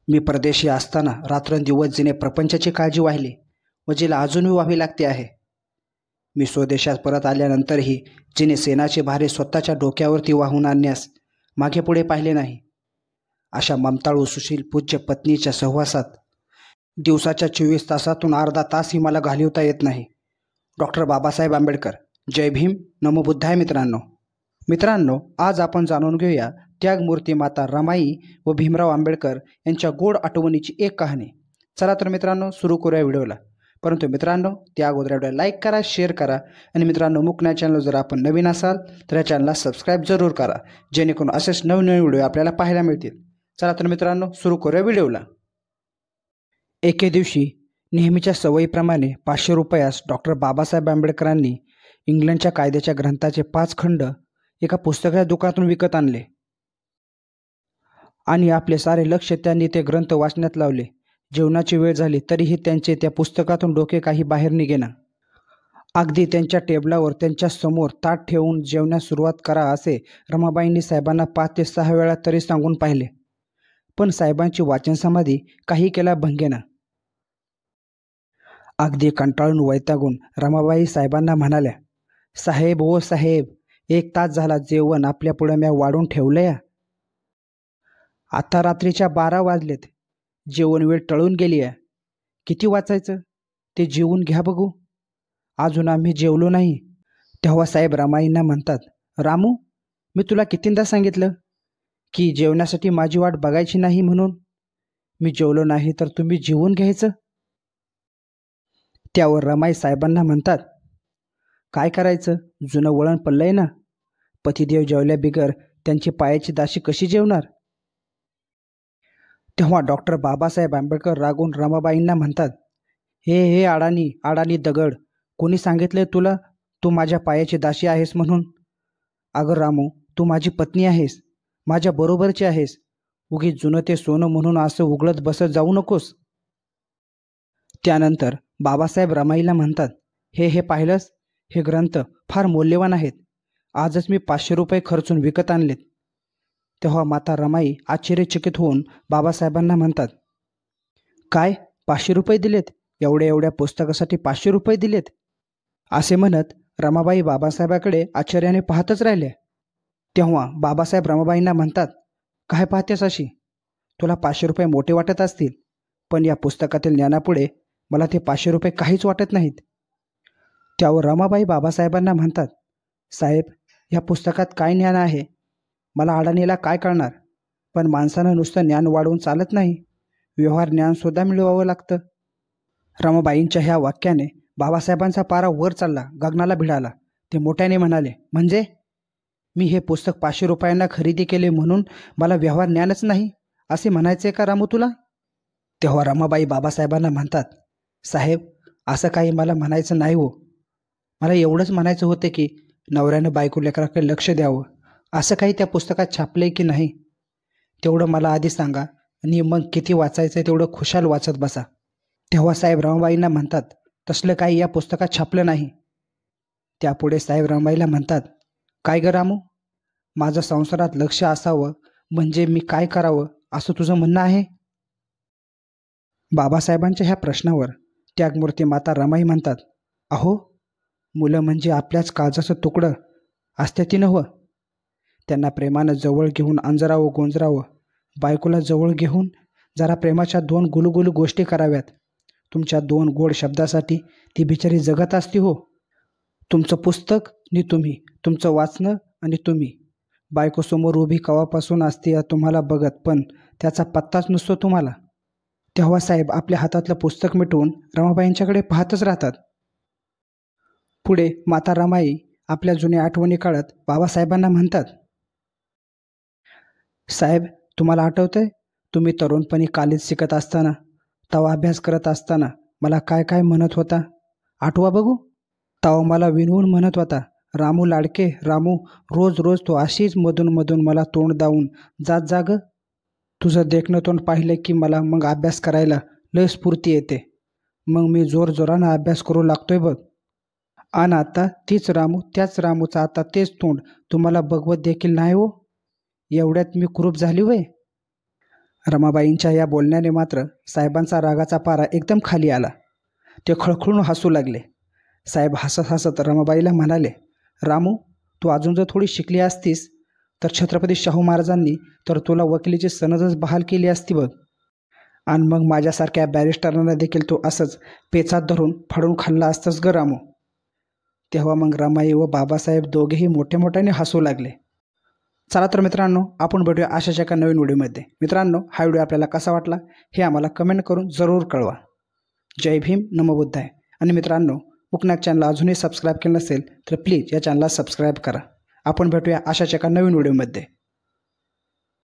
मी परदेशी असताना रात्रंदिवस जिने प्रपंचाची काळजी वाहिली व जिला अजूनही व्हावी लागते आहे. मी स्वदेशात परत आल्यानंतरही जिने सेनाचे भारे स्वतःच्या डोक्यावरती वाहून आणण्यास मागे पुढे पाहिले नाही. अशा ममताळू सुशील पूज्य पत्नीच्या सहवासात दिवसाच्या 24 तासातून अर्धा तासही मला घालवता येत नाही. डॉक्टर बाबासाहेब आंबेडकर. जय भीम. नमो बुद्धाय. मित्रांनो, आज आपण जाणून घेऊया त्यागमूर्ती माता रमाई व भीमराव आंबेडकर यांच्या गोड आठवणीची एक कहाणी. चला तर मित्रांनो, सुरू करूया व्हिडिओला. परंतु मित्रांनो, त्या अगोदर व्हिडिओ लाईक करा, शेअर करा आणि मित्रांनो, मुकना चॅनल जर आपण नवीन असाल तर या चॅनलला सबस्क्राईब जरूर करा, जेणेकरून असेच नवीन व्हिडिओ आपल्याला पाहायला मिळतील. चला तर मित्रांनो, सुरू करूया व्हिडिओला. एके दिवशी नेहमीच्या सवयीप्रमाणे 500 रुपयास डॉक्टर बाबासाहेब आंबेडकरांनी इंग्लंडच्या कायद्याच्या ग्रंथाचे 5 खंड एका पुस्तकाच्या दुकानातून विकत आणले आणि आपले सारे लक्ष त्यांनी ते ग्रंथ वाचण्यात लावले. जेवणाची वेळ झाली तरीही त्यांचे त्या पुस्तकातून डोके काही बाहेर निघेना. अगदी त्यांच्या टेबलावर त्यांच्या समोर ताट ठेवून जेवण्यास सुरुवात करा असे रमाबाईंनी साहेबांना 5 ते 6 वेळा तरी सांगून पाहिले, पण साहेबांची वाचन समाधी काही केला भंगेना. अगदी कंटाळून वैतागून रमाबाई साहेबांना म्हणाल्या, साहेब ओ साहेब, 1 तास झाला जेवण आपल्या पुढे म्या वाढून ठेवलंय. आता रात्रीच्या 12 वाजलेत, जेवण वेळ टळून गेली आहे. किती वाचायचं ते जेवून घ्या बघू. अजून आम्ही जेवलो नाही. तेव्हा साहेब रमाईंना म्हणतात, रामू, मी तुला कितींदा सांगितलं की जेवण्यासाठी माझी वाट बघायची नाही म्हणून. मी जेवलो नाही तर तुम्ही जेवून घ्यायचं. त्यावर रमाई साहेबांना म्हणतात, काय करायचं, जुनं वळण पडलंय ना. पतिदेव जेवल्या बिगर त्यांची पायाची दाशी कशी जेवणार. तेव्हा डॉक्टर बाबासाहेब आंबेडकर रागून रमाबाईंना म्हणतात, हे अडाणी दगड, कोणी सांगितलंय तुला तू माझ्या पायाची दाशी आहेस म्हणून. अगं रामू, तू माझी पत्नी आहेस, माझ्या बरोबरची आहेस. उगीच जुनं ते सोनं म्हणून असं उघडत बसत जाऊ नकोस. त्यानंतर बाबासाहेब रमाईला म्हणतात, हे पाहिलंस, हे ग्रंथ फार मौल्यवान आहेत. आजच मी 500 रुपये खर्चून विकत आणलेत. तेव्हा माता रमाई आश्चर्यचकित होऊन बाबासाहेबांना म्हणतात, काय 500 रुपये दिलेत? एवढ्या पुस्तकासाठी 500 रुपये दिलेत? असे म्हणत रमाबाई बाबासाहेबाकडे आश्चर्याने पाहतच राहिले. तेव्हा बाबासाहेब रमाबाईंना म्हणतात, काय पाहतेस अशी? तुला 500 रुपये मोठे वाटत असतील, पण या पुस्तकातील ज्ञानापुढे मला ते 500 रुपये काहीच वाटत नाहीत. त्यावर रमाबाई बाबासाहेबांना म्हणतात, साहेब, या पुस्तकात काय ज्ञान आहे? मला अडाणीला काय कळणार? पण माणसानं नुसतं ज्ञान वाढवून चालत नाही, व्यवहार ज्ञानसुद्धा मिळवावं लागतं. रमाबाईंच्या ह्या वाक्याने बाबासाहेबांचा पारा वर चालला, गगनाला भिडाला. ते मोठ्याने म्हणाले, म्हणजे मी हे पुस्तक 500 रुपयांना खरेदी केले म्हणून मला व्यवहार ज्ञानच नाही असे म्हणायचे का रामू तुला? तेव्हा रमाबाई बाबासाहेबांना म्हणतात, साहेब, असं काही मला म्हणायचं नाही हो. मला एवढंच म्हणायचं होतं की नवऱ्यानं बायको लेकराकडे लक्ष द्यावं. असं काही त्या पुस्तकात छापलंय की नाही तेवढं मला आधी सांगा आणि मग किती वाचायचं तेवढं खुशाल वाचत बसा. तेव्हा साहेब रमाबाईंना म्हणतात, तसलं काही या पुस्तकात छापलं नाही. त्यापुढे साहेब रमाबाईला म्हणतात, काय ग रामू, माझं संसारात लक्ष असावं म्हणजे मी काय करावं असं तुझं म्हणणं आहे? बाबासाहेबांच्या ह्या प्रश्नावर त्यागमूर्ती माता रमाई म्हणतात, अहो, मुलं म्हणजे आपल्याच काळजाचं तुकडं असते ती नव्ह. त्यांना प्रेमानं जवळ घेऊन अंजरावं गोंजरावं, बायकोला जवळ घेऊन जरा प्रेमाच्या 2 गुलुगुलू गोष्टी कराव्यात. तुमच्या 2 गोड शब्दासाठी ती बिचारी जगत असती हो. तुमचं पुस्तक आणि तुम्ही, तुमचं वाचणं आणि तुम्ही. बायकोसमोर उभी कवापासून असते तुम्हाला बघत, पण त्याचा पत्ताच नसतो तुम्हाला. तेव्हा साहेब आपल्या हातातलं पुस्तक मिटवून रमाबाईंच्याकडे पाहतच राहतात. पुढे माता रमाई आपल्या जुन्या आठवणी काढत बाबासाहेबांना म्हणतात, साहेब, तुम्हाला आठवतंय तुम्ही तरुणपणी कॉलेज शिकत असताना, तवा अभ्यास करत असताना मला काय काय म्हणत होता? आठवा बघू. तवा मला विनवून म्हणत होता, रामू लाडके, रामू, रोज तो अशीच मधून मला तोंड दावून जात जाग. तुझं देखणं तोंड पाहिलं की मला मग अभ्यास करायला लय स्फूर्ती येते. मग मी जोरानं अभ्यास करू लागतोय बघ. आणि आता तीच रामू, त्याच रामूचं आता तेच तोंड तुम्हाला बघवत देखील नाही हो. एवढ्यात मी कुरूप झाली वय. रमाबाईंच्या या बोलण्याने मात्र साहेबांचा रागाचा पारा एकदम खाली आला. ते खळखळून हसू लागले. साहेब हसत हसत रमाबाईला म्हणाले, रामू, तू अजून जर थोडी शिकली असतीस तर छत्रपती शाहू महाराजांनी तर तुला वकिलीची सनदच बहाल केली असती बघ. आणि मग माझ्यासारख्या बॅरिस्टरांना देखील तू असंच पेचात धरून फाडून खाल्ला असतंस ग रामू. तेव्हा मग रमाई व बाबासाहेब दोघेही मोठ्याने हसू लागले. चला तर मित्रांनो, आपण भेटूया अशाच एका नवीन व्हिडिओमध्ये. मित्रांनो, हा व्हिडिओ आपल्याला कसा वाटला हे आम्हाला कमेंट करून जरूर कळवा. जय भीम, नमो बुद्धाय. आणि मित्रांनो, उपनायक चॅनलला अजूनही सबस्क्राईब केलं नसेल तर प्लीज या चॅनलला सबस्क्राईब करा. आपण भेटूया अशाच एका नवीन व्हिडिओमध्ये.